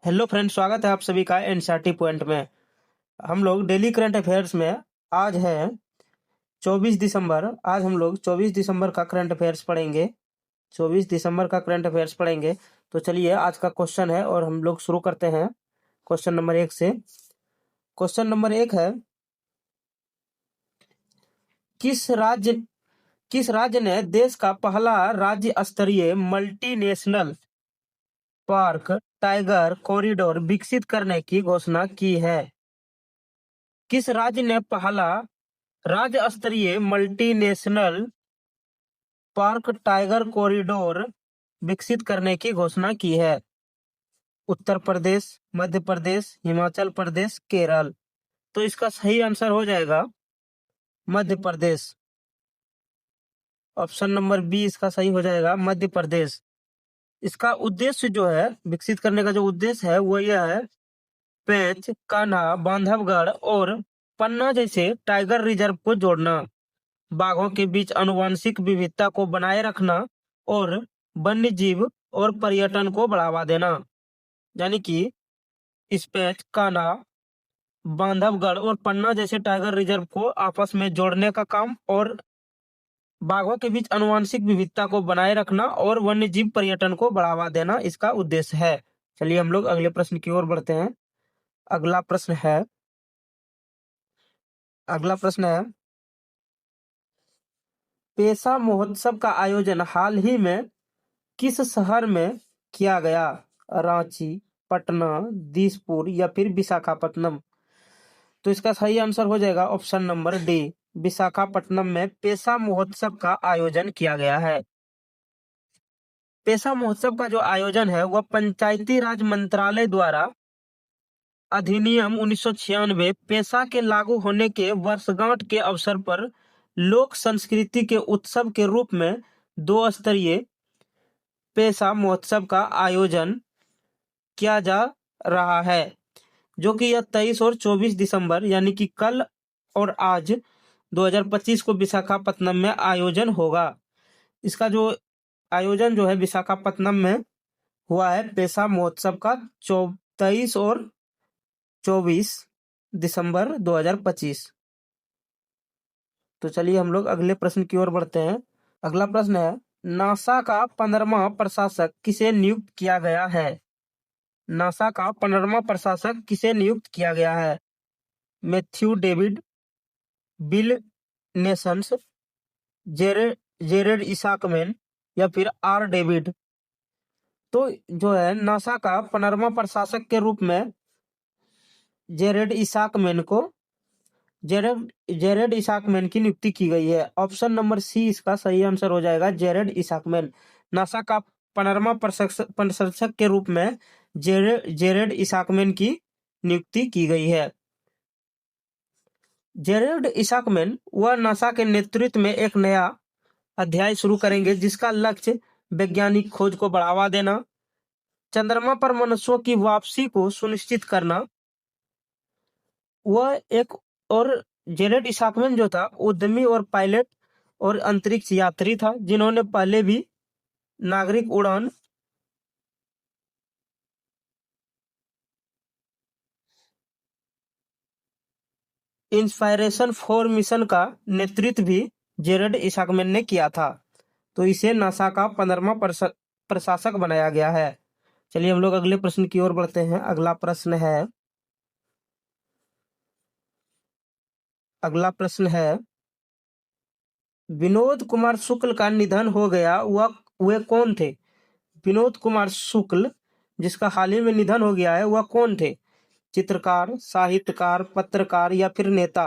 Hello friend, स्वागत है आप सभी का एनसीईआरटी पॉइंट में। हम लोग डेली करंट अफेयर्स में आज है 24 दिसंबर। आज हम लोग 24 दिसंबर का करंट अफेयर्स पढ़ेंगे। 24 दिसंबर का करंट अफेयर्स पढ़ेंगे। तो चलिए, आज का क्वेश्चन है और हम लोग शुरू करते हैं क्वेश्चन नंबर 1 से। क्वेश्चन नंबर 1 है, किस राज्य किस राज्य ने देश का पहला राज्य स्तरीय मल्टीनेशनल पार्क टाइगर कॉरिडोर विकसित करने की घोषणा की है? किस राज्य ने पहला राज्य स्तरीय मल्टीनेशनल पार्क टाइगर कॉरिडोर विकसित करने की घोषणा की है? उत्तर प्रदेश, मध्य प्रदेश, हिमाचल प्रदेश, केरल। तो इसका सही आंसर हो जाएगा Madhya Pradesh. Option number B इसका सही हो जाएगा, मध्य प्रदेश। इसका उद्देश्य जो है, विकसित करने का जो उद्देश्य है वो यह है, पेंच, कान्हा, बांधवगढ़ और पन्ना जैसे टाइगर रिजर्व को जोड़ना, बाघों के बीच आनुवंशिक विविधता को बनाए रखना और वन्य जीव और पर्यटन को बढ़ावा देना। यानी कि स्पेच, कान्हा, बांधवगढ़ और पन्ना जैसे टाइगर रिजर्व को आपस में जोड़ने का काम और बाघों के बीच आनुवंशिक विविधता को बनाए रखना और वन्य जीव पर्यटन को बढ़ावा देना इसका उद्देश्य है। चलिए हम लोग अगले प्रश्न की ओर बढ़ते हैं। अगला प्रश्न है अगला प्रश्न है, पेशा महोत्सव का आयोजन हाल ही में किस शहर में किया गया? रांची, पटना, दिसपुर या फिर विशाखापट्टनम। तो इसका सही आंसर हो जाएगा ऑप्शन नंबर डी, विशाखापट्टनम में पेशा महोत्सव का आयोजन किया गया है। पेशा महोत्सव का जो आयोजन है वह पंचायती राज मंत्रालय द्वारा अधिनियम 1996 पेशा के लागू होने के वर्षगांठ के अवसर पर लोक संस्कृति के उत्सव के रूप में 2 स्तरीय पेशा महोत्सव का आयोजन किया जा रहा है, जो कि यह 23 और 24 दिसंबर यानी कि कल और आज 2025 को विशाखापट्टनम में आयोजन होगा। इसका जो आयोजन जो है विशाखापट्टनम में हुआ है पेशा महोत्सव का 23 और 24 दिसंबर 2025। तो चलिए हम लोग अगले प्रश्न की ओर बढ़ते हैं। अगला प्रश्न है, नासा का 15वां प्रशासक किसे नियुक्त किया गया है? नासा का 15वां प्रशासक किसे नियुक्त किया गया है? Matthew David, Bill Nations, Jared Isaacman या फिर आर डेविड। तो जो है नासा का 15वां प्रशासक के रूप में जेरेड इसाकमैन को जेरेड इसाकमैन की नियुक्ति की गई है। ऑप्शन नंबर सी इसका सही आंसर हो जाएगा, जेरेड इसाकमैन। नासा का 15वां प्रशासक के रूप में जेरेड इसाकमैन की नियुक्ति की गई है। जेरेड इसाकमैन वह नासा के नेतृत्व में एक नया अध्याय शुरू करेंगे जिसका लक्ष्य वैज्ञानिक खोज को बढ़ावा देना, चंद्रमा पर मनुष्यों की वापसी को सुनिश्चित करना। वह एक और जेरेड इसाकमैन जो था उद्यमी और पायलट और अंतरिक्ष यात्री था, जिन्होंने पहले भी नागरिक उड़ान इंस्पायरेशन 4 मिशन का नेतृत्व भी जेरेड इसाकमैन ने किया था। तो इसे नासा का 15वां प्रशासक बनाया गया है। चलिए हम लोग अगले प्रश्न की ओर बढ़ते हैं। अगला प्रश्न है, विनोद कुमार शुक्ल का निधन हो गया, वे कौन थे? विनोद कुमार शुक्ल जिसका हाल ही में निधन हो गया है वह कौन थे? चित्रकार, साहित्यकार, पत्रकार या फिर नेता।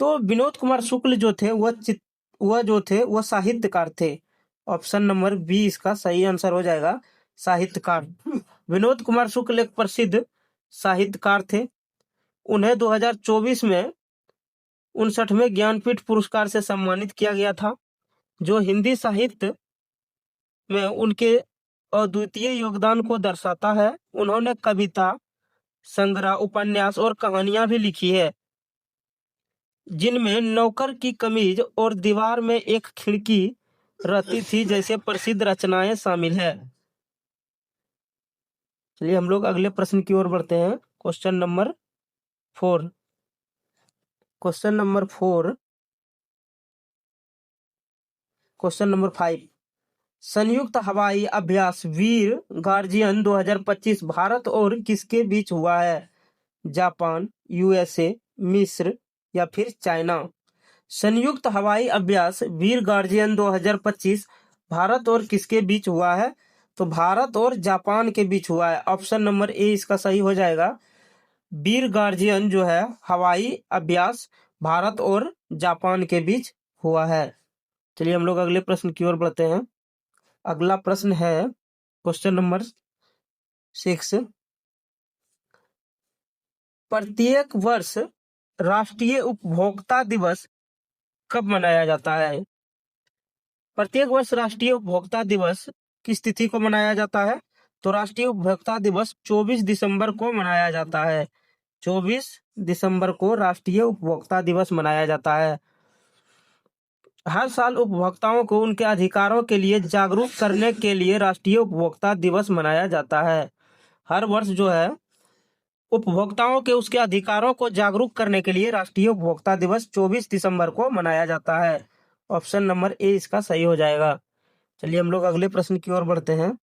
तो विनोद कुमार शुक्ल जो थे वह साहित्यकार थे। ऑप्शन नंबर बी इसका सही आंसर हो जाएगा, साहित्यकार। विनोद कुमार शुक्ल एक प्रसिद्ध साहित्यकार थे। उन्हें 2024 में 59वें ज्ञानपीठ पुरस्कार से सम्मानित किया गया था, जो हिंदी साहित्य में उनके अद्वितीय योगदान को दर्शाता है। उन्होंने कविता संग्रह, उपन्यास और कहानियां भी लिखी है, जिनमें नौकर की कमीज और दीवार में एक खिड़की रहती थी जैसे प्रसिद्ध रचनाएं शामिल है। चलिए हम लोग अगले प्रश्न की ओर बढ़ते हैं। Question number 4। Question number 4, question number 5। संयुक्त हवाई अभ्यास वीर गार्जियन 2025 भारत और किसके बीच हुआ है? जापान, यूएसए, मिस्र या फिर चाइना? संयुक्त हवाई अभ्यास वीर गार्जियन 2025 भारत और किसके बीच हुआ है? तो भारत और जापान के बीच हुआ है। ऑप्शन नंबर ए इसका सही हो जाएगा। वीर गार्जियन जो है हवाई अभ्यास भारत और जापान के बीच हुआ है। चलिए हम लोग अगले प्रश्न की ओर बढ़ते हैं। अगला प्रश्न है क्वेश्चन नंबर 6। प्रत्येक वर्ष राष्ट्रीय उपभोक्ता दिवस कब मनाया जाता है? प्रत्येक वर्ष राष्ट्रीय उपभोक्ता दिवस किस तिथि को मनाया जाता है? तो राष्ट्रीय उपभोक्ता दिवस 24 दिसंबर को मनाया जाता है। 24 दिसंबर को राष्ट्रीय उपभोक्ता दिवस मनाया जाता है। हर साल उपभोक्ताओं को उनके अधिकारों के लिए जागरूक करने के लिए राष्ट्रीय उपभोक्ता दिवस मनाया जाता है। हर वर्ष जो है उपभोक्ताओं के उसके अधिकारों को जागरूक करने के लिए राष्ट्रीय उपभोक्ता दिवस 24 दिसंबर को मनाया जाता है। ऑप्शन नंबर ए इसका सही हो जाएगा। चलिए हम लोग अगले प्रश्न की ओर बढ़ते हैं।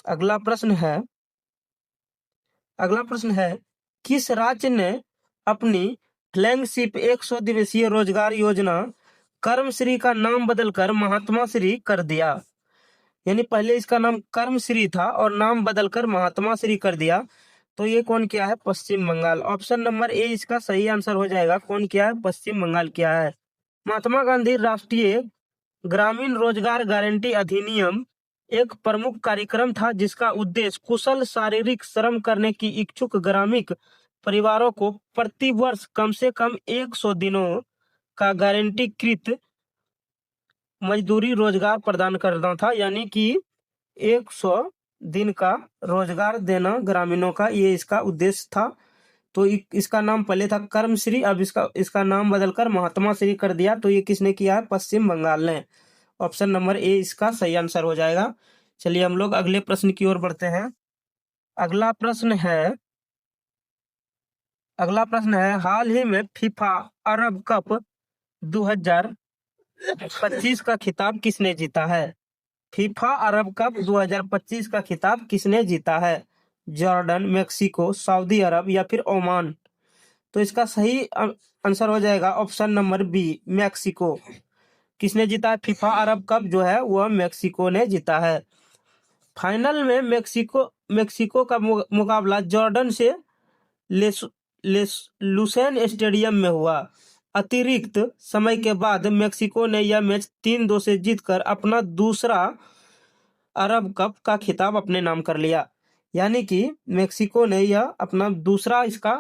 अगला प्रश्न है किस राज्य ने अपनी फ्लैगशिप 100 दिवसीय रोजगार योजना कर्मश्री का नाम बदलकर महात्मा श्री कर दिया? यानी पहले इसका नाम कर्मश्री था और नाम बदलकर महात्मा श्री कर दिया। तो ये कौन किया है? पश्चिम बंगाल। ऑप्शन नंबर ए इसका सही आंसर हो जाएगा। कौन किया है? पश्चिम बंगाल किया है। महात्मा गांधी राष्ट्रीय ग्रामीण रोजगार गारंटी अधिनियम एक प्रमुख कार्यक्रम था जिसका उद्देश्य कुशल शारीरिक श्रम करने की इच्छुक ग्रामीण परिवारों को प्रति वर्ष कम से कम 100 दिनों का गारंटीकृत मजदूरी रोजगार प्रदान करना था। यानी कि 100 दिन का रोजगार देना ग्रामीणों का, ये इसका उद्देश्य था। तो इसका नाम पहले था कर्मश्री, अब इसका नाम बदलकर महात्मा श्री कर दिया। तो ये किसने किया है? पश्चिम बंगाल ने। ऑप्शन नंबर ए इसका सही आंसर हो जाएगा। चलिए हम लोग अगले प्रश्न की ओर बढ़ते हैं। अगला प्रश्न है हाल ही में फीफा अरब कप 2025 का खिताब किसने जीता है? फीफा अरब कप 2025 का खिताब किसने जीता है? जॉर्डन, मेक्सिको, सऊदी अरब या फिर ओमान? तो इसका सही आंसर हो जाएगा ऑप्शन नंबर बी, मेक्सिको। किसने जीता है फीफा अरब कप? जो है वह मेक्सिको ने जीता है। फाइनल में मेक्सिको का मुकाबला जॉर्डन से लुसेन स्टेडियम में हुआ। अतिरिक्त समय के बाद मेक्सिको ने यह मैच 3-2 से जीतकर अपना दूसरा अरब कप का खिताब अपने नाम कर लिया। यानी कि मेक्सिको ने यह अपना दूसरा इसका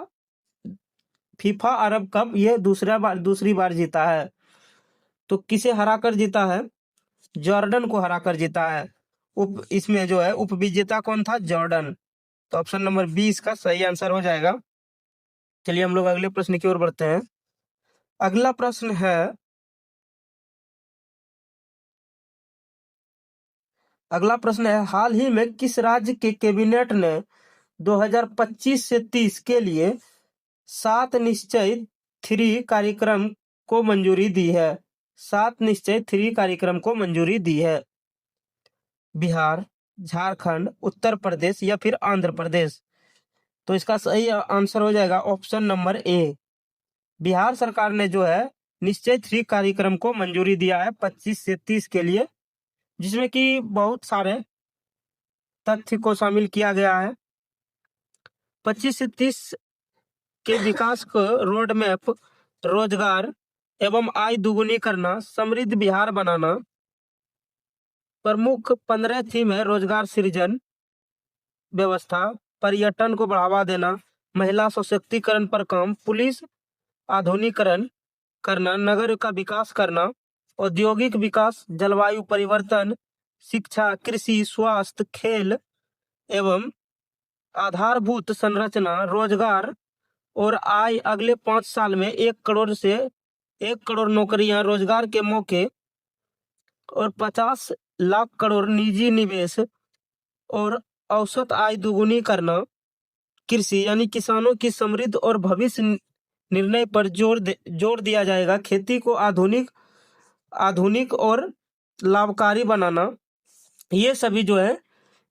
फीफा अरब कप ये दूसरी बार जीता है। तो किसे हराकर जीता है? जॉर्डन को हराकर जीता है। इसमें जो है उप विजेता कौन था? जॉर्डन। तो ऑप्शन नंबर बी इसका सही आंसर हो जाएगा। चलिए हम लोग अगले प्रश्न की ओर बढ़ते हैं। अगला प्रश्न है हाल ही में किस राज्य के कैबिनेट ने 2025 से 30 के लिए 7 निश्चय 3 कार्यक्रम को मंजूरी दी है? 7 निश्चय 3 कार्यक्रम को मंजूरी दी है। बिहार, झारखंड, उत्तर प्रदेश या फिर आंध्र प्रदेश? तो इसका सही आंसर हो जाएगा ऑप्शन नंबर ए। बिहार सरकार ने जो है निश्चय 3 कार्यक्रम को मंजूरी दिया है 25 से 30 के लिए, जिसमें कि बहुत सारे तथ्य को शामिल किया गया है। 25 से 30 के विकास को रोड मैप, रोजगार एवं आय दुगुनी करना, समृद्ध बिहार बनाना। प्रमुख 15 थीम है रोजगार सृजन व्यवस्था, पर्यटन को बढ़ावा देना, महिला सशक्तिकरण पर काम, पुलिस आधुनिकीकरण करना, नगर का विकास करना, औद्योगिक विकास, जलवायु परिवर्तन, शिक्षा, कृषि, स्वास्थ्य, खेल एवं आधारभूत संरचना, रोजगार और आय। अगले 5 साल में 1 करोड़ नौकरियां, रोजगार के मौके और 50 लाख करोड़ निजी निवेश और औसत आय दोगुनी करना, कृषि यानी किसानों की समृद्ध और भविष्य निर्णय पर जोर दिया जाएगा। खेती को आधुनिक और लाभकारी बनाना, ये सभी जो है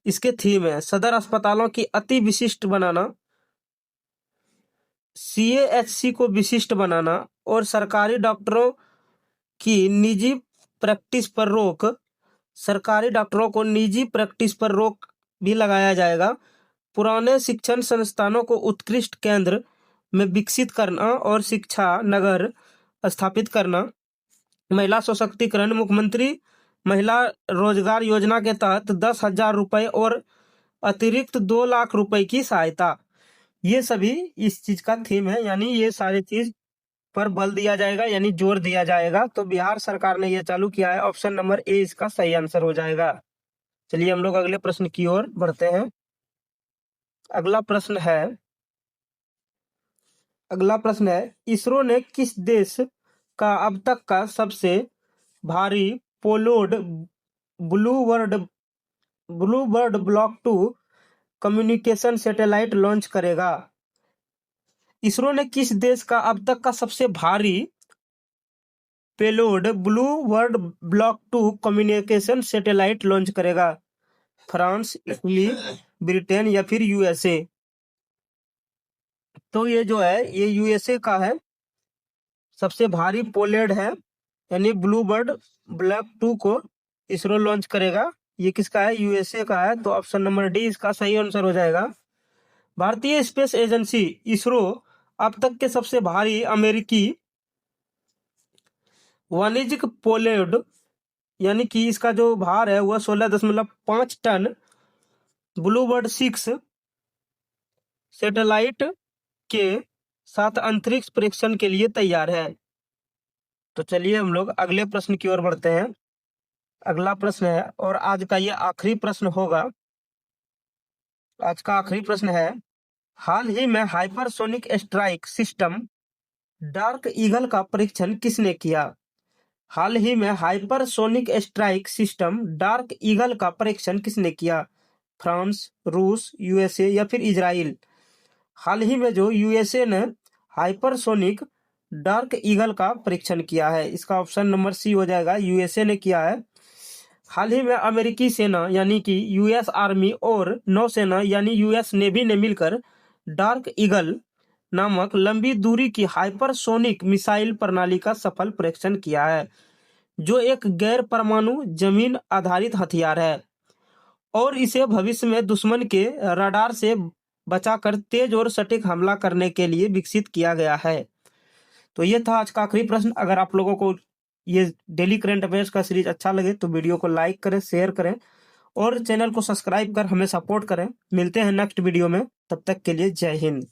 इसके थीम है। सदर अस्पतालों की अति विशिष्ट बनाना, CAHC को विशिष्ट बनाना और सरकारी डॉक्टरों की निजी प्रैक्टिस पर रोक, सरकारी डॉक्टरों को निजी प्रैक्टिस पर रोक भी लगाया जाएगा। पुराने शिक्षण संस्थानों को उत्कृष्ट केंद्र में विकसित करना और शिक्षा नगर स्थापित करना। महिला सशक्तिकरण, मुख्यमंत्री महिला रोजगार योजना के तहत 10,000 रुपए और अतिरिक्त 2 लाख रुपए की सहायता, ये सभी इस चीज का थीम है। यानी ये सारी चीज पर बल दिया जाएगा, यानी जोर दिया जाएगा। तो बिहार सरकार ने ये चालू किया है। ऑप्शन नंबर ए इसका सही आंसर हो जाएगा। चलिए हम लोग अगले प्रश्न की ओर बढ़ते हैं। अगला प्रश्न है इसरो ने किस देश का अब तक का सबसे भारी payload Bluebird block 2 communication satellite launch करेगा? इसरो ने किस देश का अब तक का सबसे भारी payload Bluebird block 2 communication satellite launch करेगा? फ्रांस, इटली, ब्रिटेन या फिर USA? तो ये जो है ये USA का है, सबसे भारी पेलोड है, यानी ब्लूबर्ड ब्लॉक 2 को इसरो लॉन्च करेगा। ये किसका है? USA का है। तो ऑप्शन नंबर डी इसका सही आंसर हो जाएगा। भारतीय स्पेस एजेंसी इसरो अब तक के सबसे भारी अमेरिकी वाणिज्यिक पेलोड, यानी कि इसका जो भार है वह 16.5 टन ब्लूबर्ड 6 सैटेलाइट के साथ अंतरिक्ष परीक्षण के लिए तैयार है। तो चलिए हम लोग अगले प्रश्न की ओर बढ़ते हैं। अगला प्रश्न है और आज का ये आखिरी प्रश्न होगा। आज का आखिरी प्रश्न है, हाल ही में hypersonic strike system dark eagle का परीक्षण किसने किया? हाल ही में hypersonic strike system dark eagle का परीक्षण किसने किया? फ्रांस, रूस, USA या फिर इजराइल? हाल ही में जो USA ने हाइपरसोनिक डार्क ईगल का परीक्षण किया है, इसका ऑप्शन नंबर सी हो जाएगा, USA ने किया है। हाल ही में अमेरिकी सेना यानी कि US आर्मी और नौसेना यानी US नेवी ने मिलकर डार्क ईगल नामक लंबी दूरी की हाइपरसोनिक मिसाइल प्रणाली का सफल परीक्षण किया है, जो एक गैर परमाणु जमीन आधारित हथियार है और इसे भविष्य में दुश्मन के रडार से बचाकर तेज और सटीक हमला करने के लिए विकसित किया गया है। तो ये था आज का आखिरी प्रश्न। अगर आप लोगों को ये डेली करंट अफेयर्स का सीरीज अच्छा लगे तो वीडियो को लाइक करें, शेयर करें और चैनल को सब्सक्राइब कर हमें सपोर्ट करें। मिलते हैं नेक्स्ट वीडियो में, तब तक के लिए जय हिंद।